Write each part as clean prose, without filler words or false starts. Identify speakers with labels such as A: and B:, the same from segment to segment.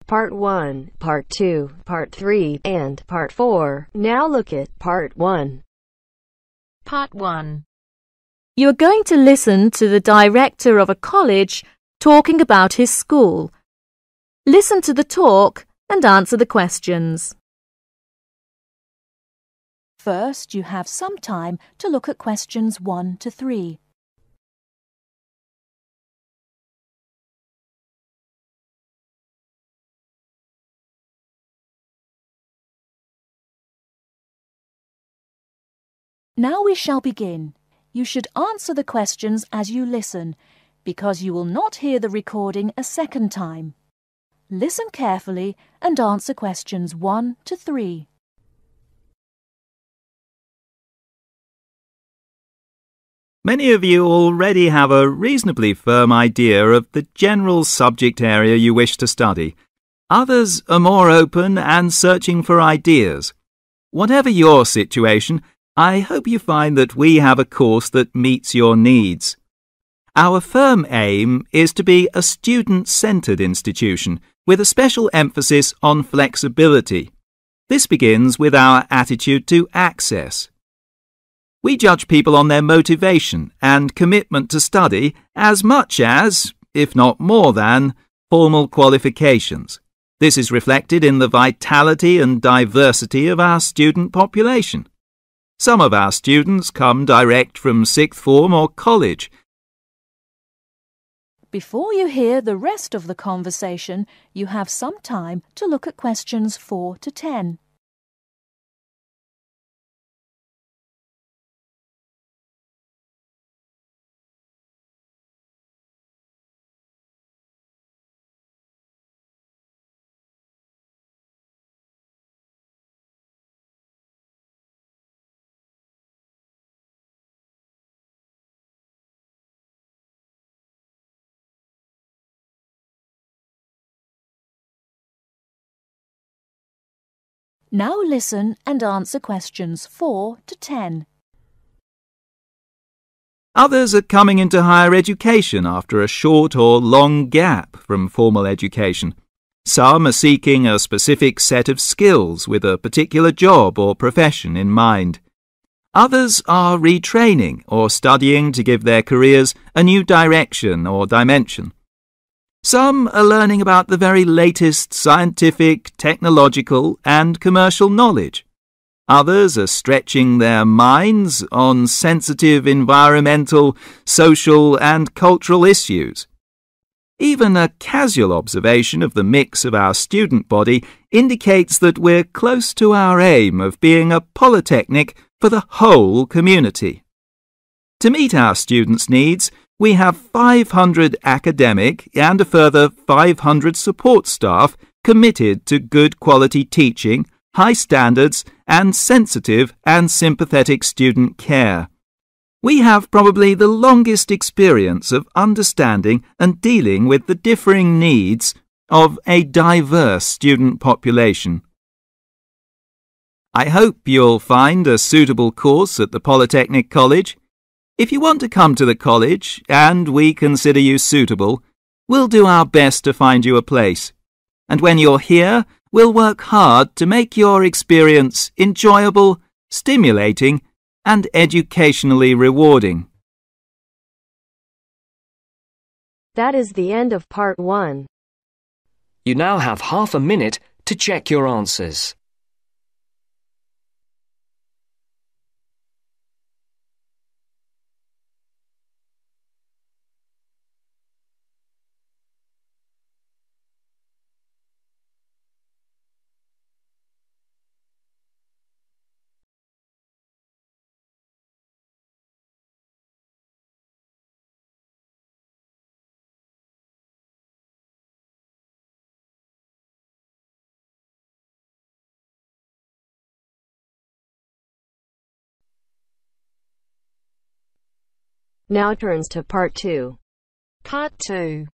A: Part 1, Part 2, Part 3, and Part 4. Now look at Part 1.
B: Part 1.
C: You are going to listen to the director of a college talking about his school. Listen to the talk and answer the questions.
D: First, you have some time to look at questions 1 to 3. Now we shall begin. You should answer the questions as you listen, because you will not hear the recording a second time. Listen carefully and answer questions 1 to 3.
E: Many of you already have a reasonably firm idea of the general subject area you wish to study. Others are more open and searching for ideas. Whatever your situation, I hope you find that we have a course that meets your needs. Our firm aim is to be a student-centred institution with a special emphasis on flexibility. This begins with our attitude to access. We judge people on their motivation and commitment to study as much as, if not more than, formal qualifications. This is reflected in the vitality and diversity of our student population. Some of our students come direct from sixth form or college.
D: Before you hear the rest of the conversation, you have some time to look at questions 4 to 10. Now listen and answer questions 4 to 10.
E: Others are coming into higher education after a short or long gap from formal education. Some are seeking a specific set of skills with a particular job or profession in mind. Others are retraining or studying to give their careers a new direction or dimension. Some are learning about the very latest scientific, technological and commercial knowledge. Others are stretching their minds on sensitive environmental, social and cultural issues. Even a casual observation of the mix of our student body indicates that we're close to our aim of being a polytechnic for the whole community. To meet our students' needs, we have 500 academic and a further 500 support staff committed to good quality teaching, high standards, and sensitive and sympathetic student care. We have probably the longest experience of understanding and dealing with the differing needs of a diverse student population. I hope you'll find a suitable course at the Polytechnic College. If you want to come to the college and we consider you suitable, we'll do our best to find you a place. And when you're here, we'll work hard to make your experience enjoyable, stimulating, and educationally rewarding.
A: That is the end of Part 1.
F: You now have half a minute to check your answers.
A: Now turns to Part 2.
B: Part 2.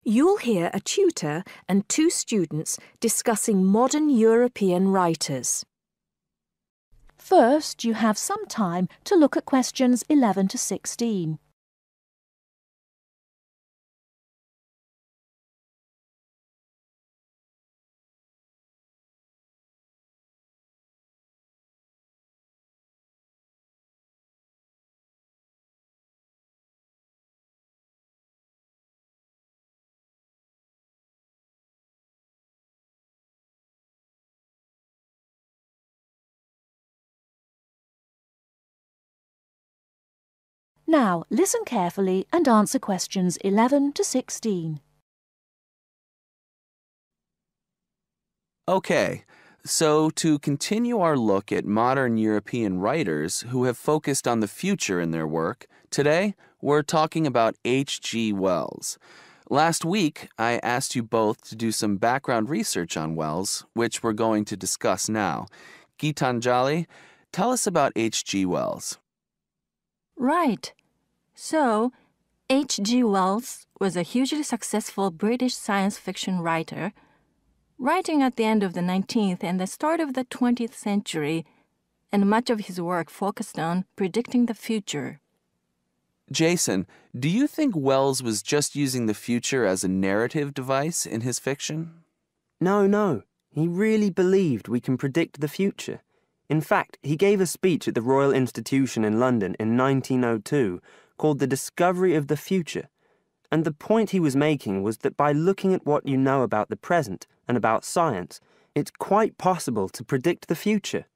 D: You'll hear a tutor and 2 students discussing modern European writers. First, you have some time to look at questions 11 to 16. Now, listen carefully and answer questions 11 to 16.
G: Okay, so to continue our look at modern European writers who have focused on the future in their work, today we're talking about H.G. Wells. Last week, I asked you both to do some background research on Wells, which we're going to discuss now. Gitanjali, tell us about H.G. Wells.
B: Right. So, H.G. Wells was a hugely successful British science fiction writer, writing at the end of the 19th and the start of the 20th century, and much of his work focused on predicting the future.
G: Jason, do you think Wells was just using the future as a narrative device in his fiction?
H: No. He really believed we can predict the future. In fact, he gave a speech at the Royal Institution in London in 1902 called The Discovery of the Future. And the point he was making was that by looking at what you know about the present and about science, it's quite possible to predict the future.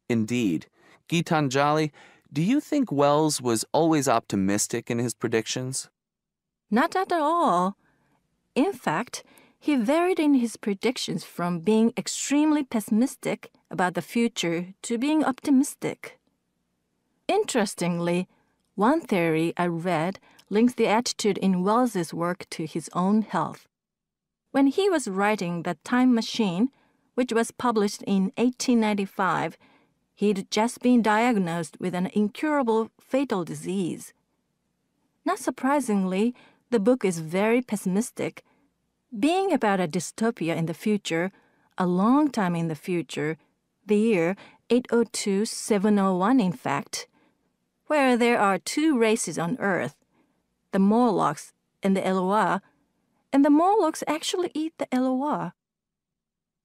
G: Indeed. Gitanjali, do you think Wells was always optimistic in his predictions?
B: Not at all. In fact, he varied in his predictions from being extremely pessimistic about the future to being optimistic. Interestingly, one theory I read links the attitude in Wells's work to his own health. When he was writing The Time Machine, which was published in 1895, he'd just been diagnosed with an incurable fatal disease. Not surprisingly, the book is very pessimistic, being about a dystopia in the future, a long time in the future, the year 802-701 in fact, where there are two races on Earth, the Morlocks and the Eloi, and the Morlocks actually eat the Eloi.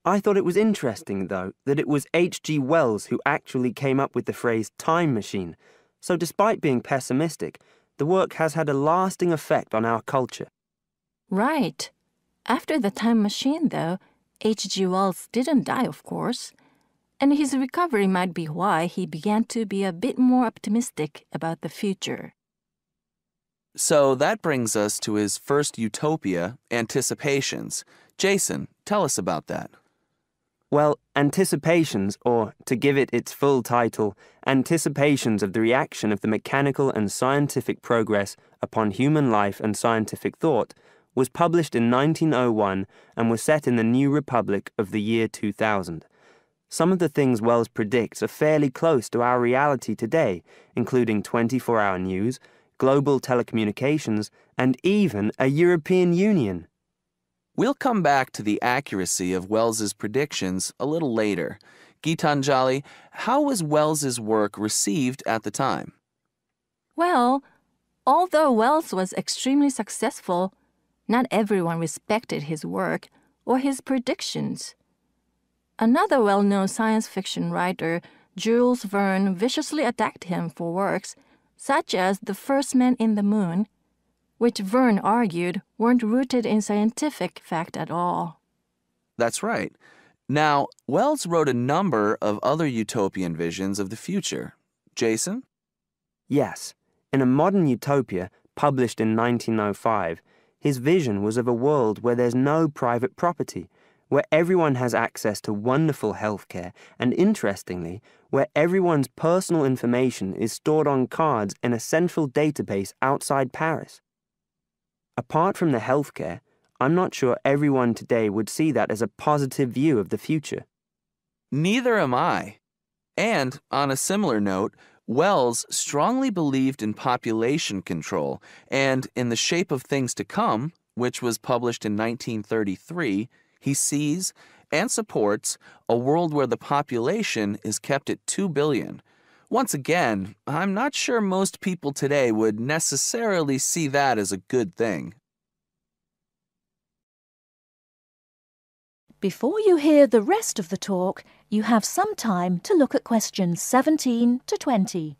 H: I thought it was interesting, though, that it was H.G. Wells who actually came up with the phrase time machine. So despite being pessimistic, the work has had a lasting effect on our culture.
B: Right. After The Time Machine, though, H.G. Wells didn't die, of course, and his recovery might be why he began to be a bit more optimistic about the future.
G: So that brings us to his first utopia, Anticipations. Jason, tell us about that.
H: Well, Anticipations, or to give it its full title, Anticipations of the Reaction of the Mechanical and Scientific Progress upon Human Life and Scientific Thought, was published in 1901 and was set in the New Republic of the year 2000. Some of the things Wells predicts are fairly close to our reality today, including 24-hour news, global telecommunications, and even a European Union.
G: We'll come back to the accuracy of Wells's predictions a little later. Gitanjali, how was Wells's work received at the time?
B: Well, although Wells was extremely successful, not everyone respected his work or his predictions. Another well-known science fiction writer, Jules Verne, viciously attacked him for works such as The First Man in the Moon, which Verne argued weren't rooted in scientific fact at all.
G: That's right. Now, Wells wrote a number of other utopian visions of the future. Jason?
H: Yes, in A Modern Utopia, published in 1905, his vision was of a world where there's no private property, where everyone has access to wonderful healthcare, and interestingly, where everyone's personal information is stored on cards in a central database outside Paris. Apart from the healthcare, I'm not sure everyone today would see that as a positive view of the future.
G: Neither am I. And, on a similar note, Wells strongly believed in population control and in The Shape of Things to Come, which was published in 1933, he sees and supports a world where the population is kept at 2 billion. Once again, I'm not sure most people today would necessarily see that as a good thing.
D: Before you hear the rest of the talk, you have some time to look at questions 17 to 20.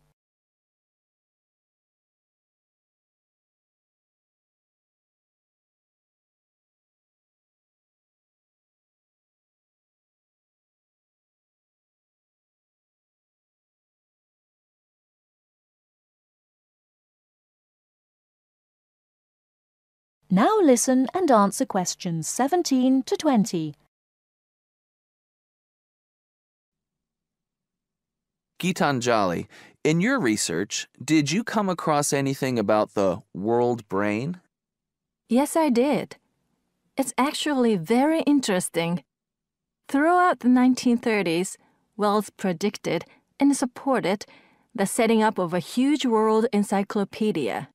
D: Now listen and answer questions 17 to 20.
G: Gitanjali, in your research, did you come across anything about the world brain?
B: Yes, I did. It's actually very interesting. Throughout the 1930s, Wells predicted and supported the setting up of a huge world encyclopedia.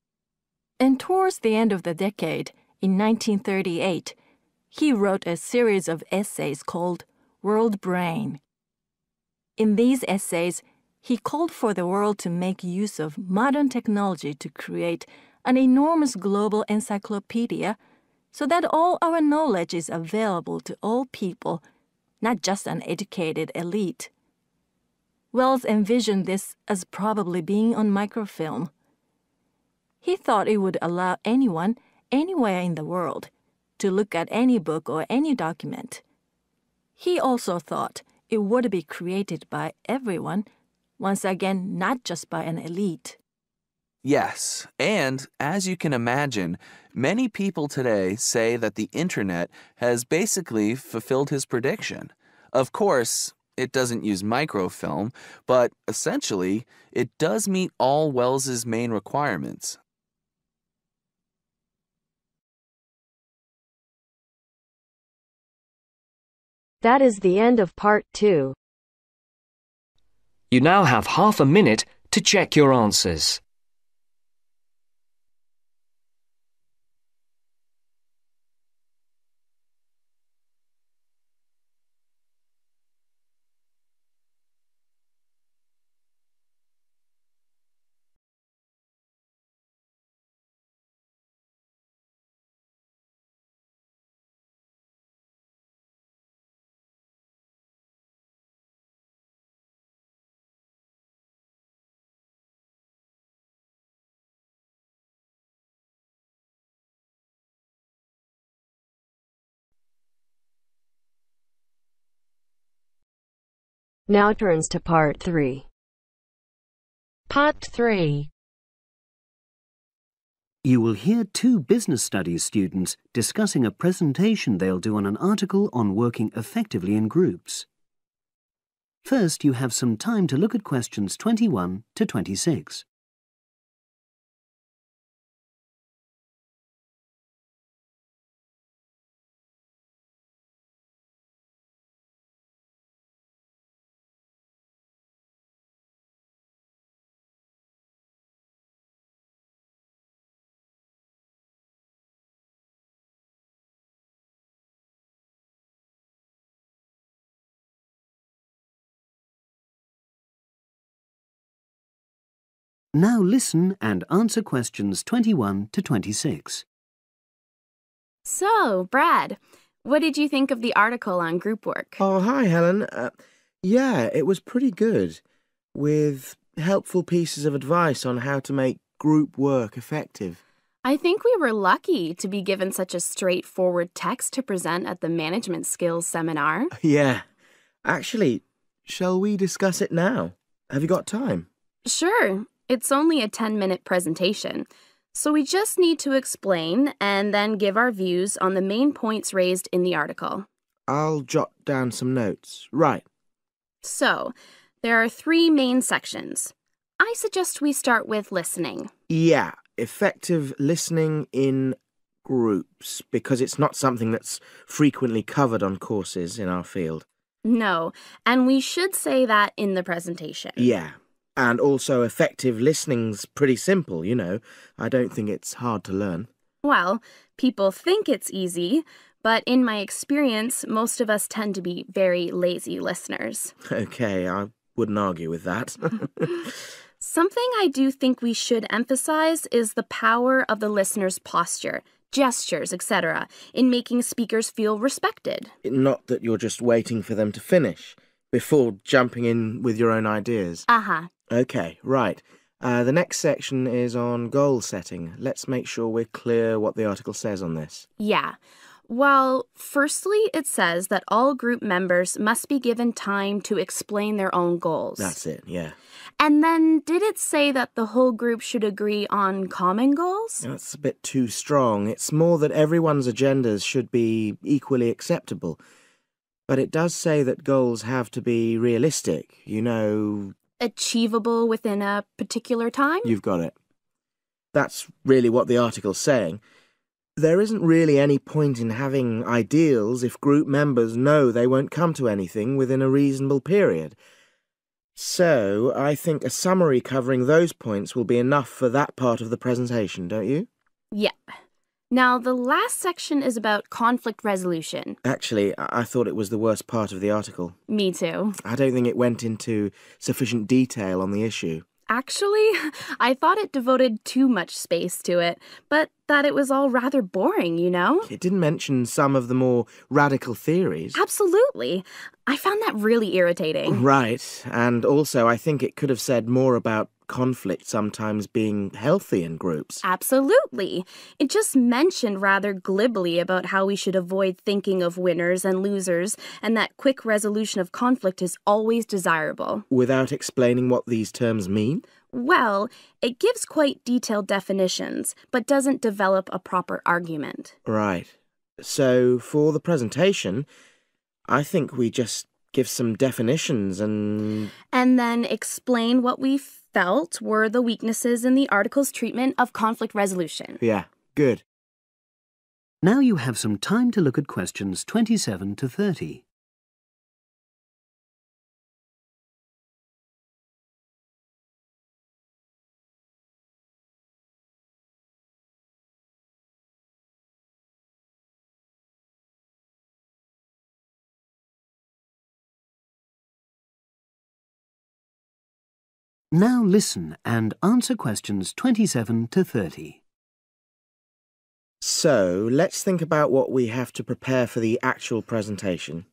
B: And towards the end of the decade, in 1938, he wrote a series of essays called World Brain. In these essays, he called for the world to make use of modern technology to create an enormous global encyclopedia so that all our knowledge is available to all people, not just an educated elite. Wells envisioned this as probably being on microfilm. He thought it would allow anyone, anywhere in the world, to look at any book or any document. He also thought it would be created by everyone, once again, not just by an elite.
G: Yes, and as you can imagine, many people today say that the internet has basically fulfilled his prediction. Of course, it doesn't use microfilm, but essentially, it does meet all Wells's main requirements.
A: That is the end of part 2.
F: You now have half a minute to check your answers.
A: Now turns to part 3.
I: Part 3.
J: You will hear two business studies students discussing a presentation they'll do on an article on working effectively in groups. First, you have some time to look at questions 21 to 26. Now listen and answer questions 21 to 26.
K: So, Brad, what did you think of the article on group work?
L: Oh, hi, Helen. Yeah, it was pretty good, with helpful pieces of advice on how to make group work effective.
K: I think we were lucky to be given such a straightforward text to present at the management skills seminar.
L: Yeah. Actually, shall we discuss it now? Have you got time?
K: Sure. It's only a 10-minute presentation, so we just need to explain and then give our views on the main points raised in the article.
L: I'll jot down some notes. Right.
K: So, there are 3 main sections. I suggest we start with listening.
L: Yeah, effective listening in groups, because it's not something that's frequently covered on courses in our field.
K: No, and we should say that in the presentation.
L: Yeah. And also effective listening's pretty simple, you know. I don't think it's hard to learn.
K: Well, people think it's easy, but in my experience, most of us tend to be very lazy listeners.
L: Okay, I wouldn't argue with that.
K: Something I do think we should emphasize is the power of the listener's posture, gestures, etc., in making speakers feel respected.
L: Not that you're just waiting for them to finish before jumping in with your own ideas.
K: Uh-huh.
L: Okay, right. The next section is on goal setting. Let's make sure we're clear what the article says on this.
K: Yeah. Well, firstly, it says that all group members must be given time to explain their own goals.
L: That's it, yeah.
K: And then, did it say that the whole group should agree on common goals?
L: That's a bit too strong. It's more that everyone's agendas should be equally acceptable. But it does say that goals have to be realistic,
K: Achievable within a particular time?
L: You've got it. That's really what the article's saying. There isn't really any point in having ideals if group members know they won't come to anything within a reasonable period. So, I think a summary covering those points will be enough for that part of the presentation, don't you?
K: Yep. Now, the last section is about conflict resolution.
L: Actually, I thought it was the worst part of the article.
K: Me too.
L: I don't think it went into sufficient detail on the issue.
K: Actually, I thought it devoted too much space to it, but that it was all rather boring,
L: It didn't mention some of the more radical theories.
K: Absolutely. I found that really irritating.
L: Right, and also I think it could have said more about conflict sometimes being healthy in groups.
K: Absolutely. It just mentioned rather glibly about how we should avoid thinking of winners and losers, and that quick resolution of conflict is always desirable.
L: Without explaining what these terms mean?
K: Well, it gives quite detailed definitions, but doesn't develop a proper argument.
L: Right. So, for the presentation, I think we just give some definitions and
K: then explain what we felt were the weaknesses in the article's treatment of conflict resolution.
L: Yeah, good.
J: Now you have some time to look at questions 27 to 30. Now listen and answer questions 27 to 30.
L: So, let's think about what we have to prepare for the actual presentation.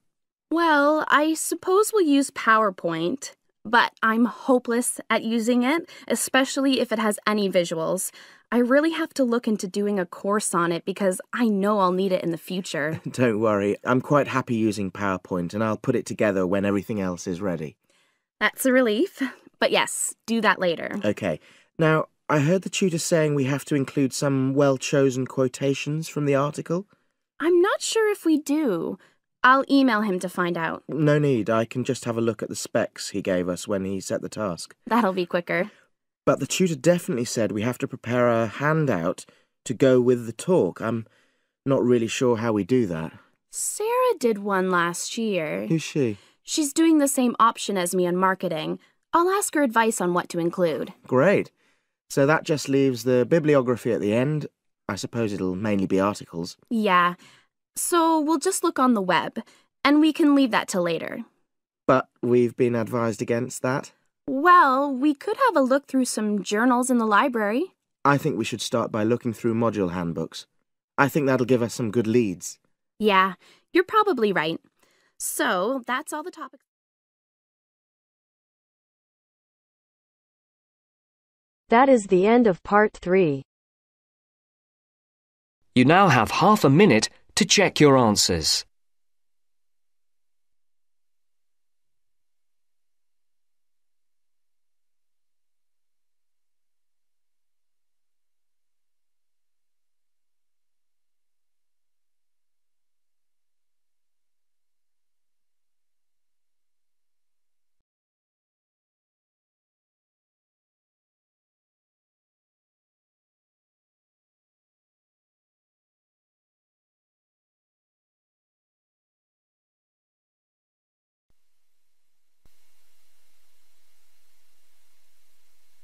K: Well, I suppose we'll use PowerPoint, but I'm hopeless at using it, especially if it has any visuals. I really have to look into doing a course on it because I know I'll need it in the future.
L: Don't worry, I'm quite happy using PowerPoint and I'll put it together when everything else is ready.
K: That's a relief. But yes, do that later.
L: Okay. Now, I heard the tutor saying we have to include some well-chosen quotations from the article.
K: I'm not sure if we do. I'll email him to find out.
L: No need. I can just have a look at the specs he gave us when he set the task.
K: That'll be quicker.
L: But the tutor definitely said we have to prepare a handout to go with the talk. I'm not really sure how we do that.
K: Sarah did one last year.
L: Who's she?
K: She's doing the same option as me on marketing. I'll ask her advice on what to include.
L: Great. So that just leaves the bibliography at the end. I suppose it'll mainly be articles.
K: Yeah. So we'll just look on the web, and we can leave that till later.
L: But we've been advised against that?
K: Well, we could have a look through some journals in the library.
L: I think we should start by looking through module handbooks. I think that'll give us some good leads.
K: Yeah, you're probably right. So that's all the topics.
A: That is the end of part 3.
F: You now have half a minute to check your answers.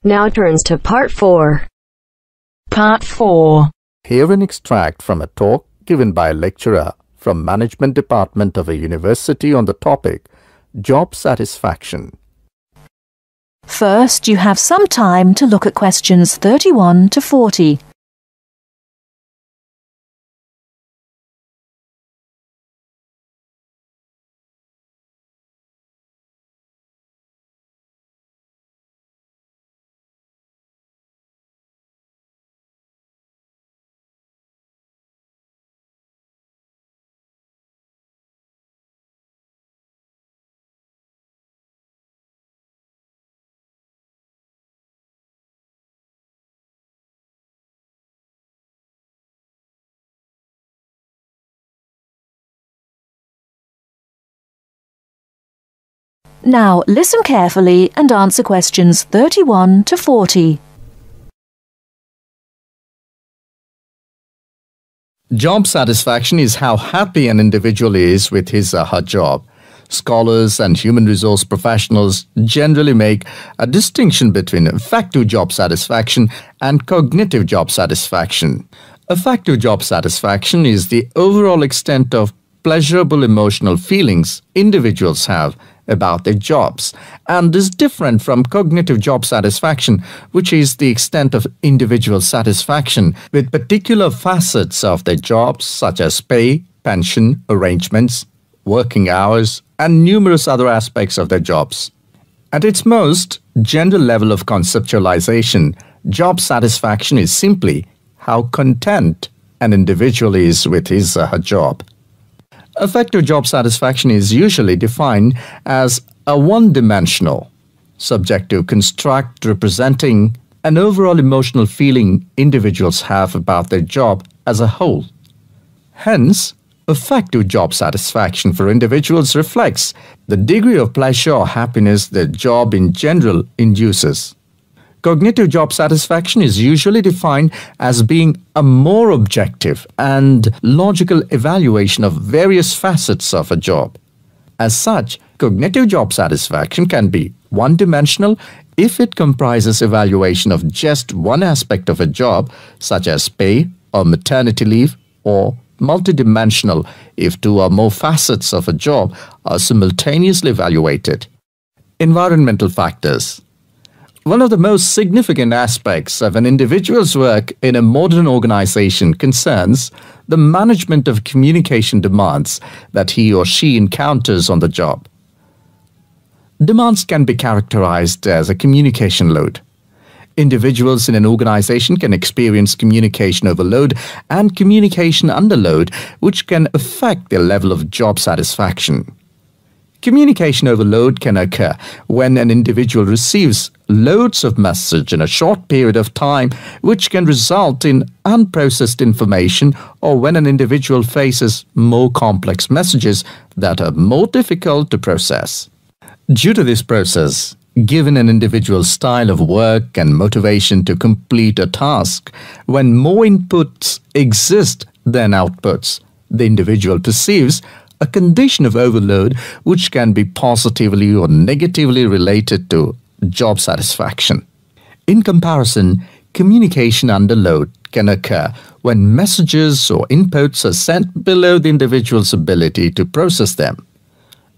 A: Now turns to part 4.
I: Part 4.
M: Hear an extract from a talk given by a lecturer from Management Department of a university on the topic Job Satisfaction.
D: First, you have some time to look at questions 31 to 40. Now listen carefully and answer questions 31 to 40.
M: Job satisfaction is how happy an individual is with his or her job. Scholars and human resource professionals generally make a distinction between affective job satisfaction and cognitive job satisfaction. Affective job satisfaction is the overall extent of pleasurable emotional feelings individuals have about their jobs and is different from cognitive job satisfaction, which is the extent of individual satisfaction with particular facets of their jobs such as pay, pension, arrangements, working hours, and numerous other aspects of their jobs. At its most general level of conceptualization, job satisfaction is simply how content an individual is with his or her job. Affective job satisfaction is usually defined as a one-dimensional, subjective construct representing an overall emotional feeling individuals have about their job as a whole. Hence, affective job satisfaction for individuals reflects the degree of pleasure or happiness their job in general induces. Cognitive job satisfaction is usually defined as being a more objective and logical evaluation of various facets of a job. As such, cognitive job satisfaction can be one-dimensional if it comprises evaluation of just one aspect of a job, such as pay or maternity leave, or multidimensional if two or more facets of a job are simultaneously evaluated. Environmental factors. One of the most significant aspects of an individual's work in a modern organization concerns the management of communication demands that he or she encounters on the job. Demands can be characterized as a communication load. Individuals in an organization can experience communication overload and communication underload, which can affect their level of job satisfaction. Communication overload can occur when an individual receives loads of message in a short period of time, which can result in unprocessed information, or when an individual faces more complex messages that are more difficult to process. Due to this process, given an individual's style of work and motivation to complete a task, when more inputs exist than outputs, the individual perceives a condition of overload which can be positively or negatively related to job satisfaction. In comparison, communication underload can occur when messages or inputs are sent below the individual's ability to process them.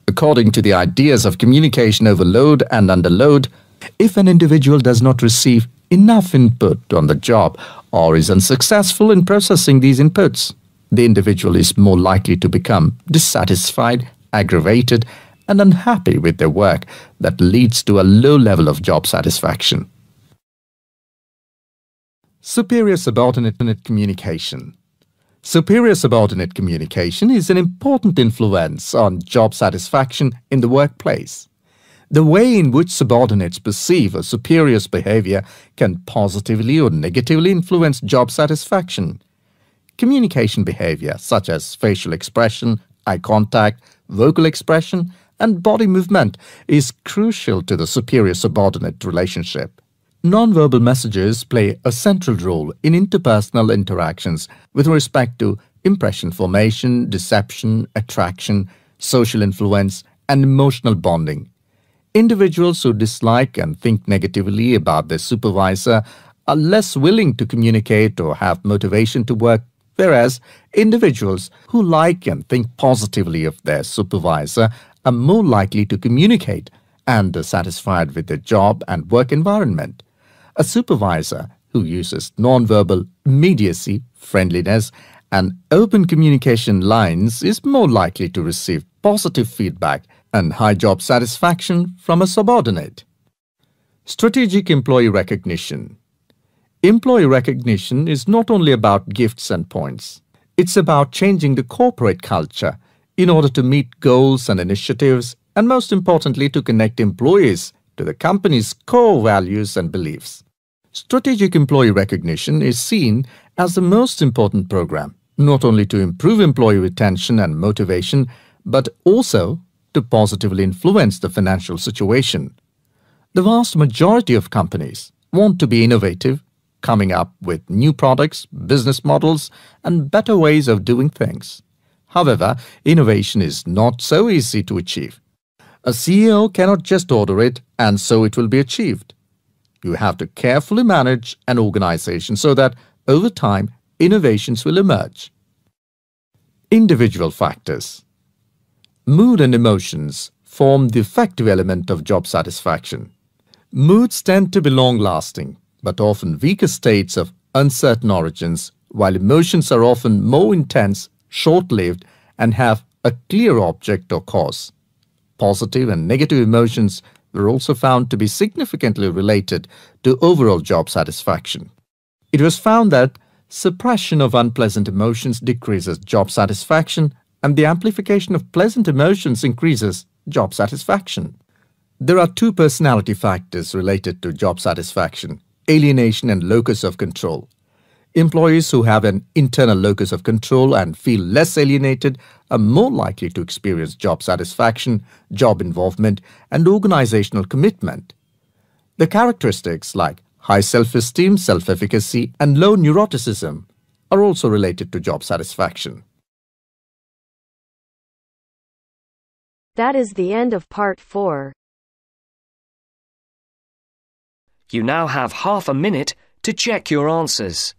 M: According to the ideas of communication overload and underload, if an individual does not receive enough input on the job or is unsuccessful in processing these inputs, the individual is more likely to become dissatisfied, aggravated, and unhappy with their work that leads to a low level of job satisfaction. Superior subordinate communication. Superior subordinate communication is an important influence on job satisfaction in the workplace. The way in which subordinates perceive a superior's behavior can positively or negatively influence job satisfaction. Communication behavior such as facial expression, eye contact, vocal expression, and body movement is crucial to the superior-subordinate relationship. Nonverbal messages play a central role in interpersonal interactions with respect to impression formation, deception, attraction, social influence, and emotional bonding. Individuals who dislike and think negatively about their supervisor are less willing to communicate or have motivation to work, whereas individuals who like and think positively of their supervisor are more likely to communicate and are satisfied with their job and work environment. A supervisor who uses nonverbal immediacy, friendliness, and open communication lines is more likely to receive positive feedback and high job satisfaction from a subordinate. Strategic employee recognition. Employee recognition is not only about gifts and points. It's about changing the corporate culture in order to meet goals and initiatives, and most importantly, to connect employees to the company's core values and beliefs. Strategic employee recognition is seen as the most important program, not only to improve employee retention and motivation, but also to to positively influence the financial situation. The vast majority of companies want to be innovative, coming up with new products, business models, and better ways of doing things. However, innovation is not so easy to achieve. A CEO cannot just order it and so it will be achieved. You have to carefully manage an organization so that over time innovations will emerge. Individual factors. Mood and emotions form the effective element of job satisfaction. Moods tend to be long-lasting, but often weaker states of uncertain origins, while emotions are often more intense, short-lived, and have a clear object or cause. Positive and negative emotions were also found to be significantly related to overall job satisfaction. It was found that suppression of unpleasant emotions decreases job satisfaction, and the amplification of pleasant emotions increases job satisfaction. There are two personality factors related to job satisfaction: alienation and locus of control. Employees who have an internal locus of control and feel less alienated are more likely to experience job satisfaction, job involvement, and organizational commitment. The characteristics like high self-esteem, self-efficacy, and low neuroticism are also related to job satisfaction.
A: That is the end of part 4.
F: You now have half a minute to check your answers.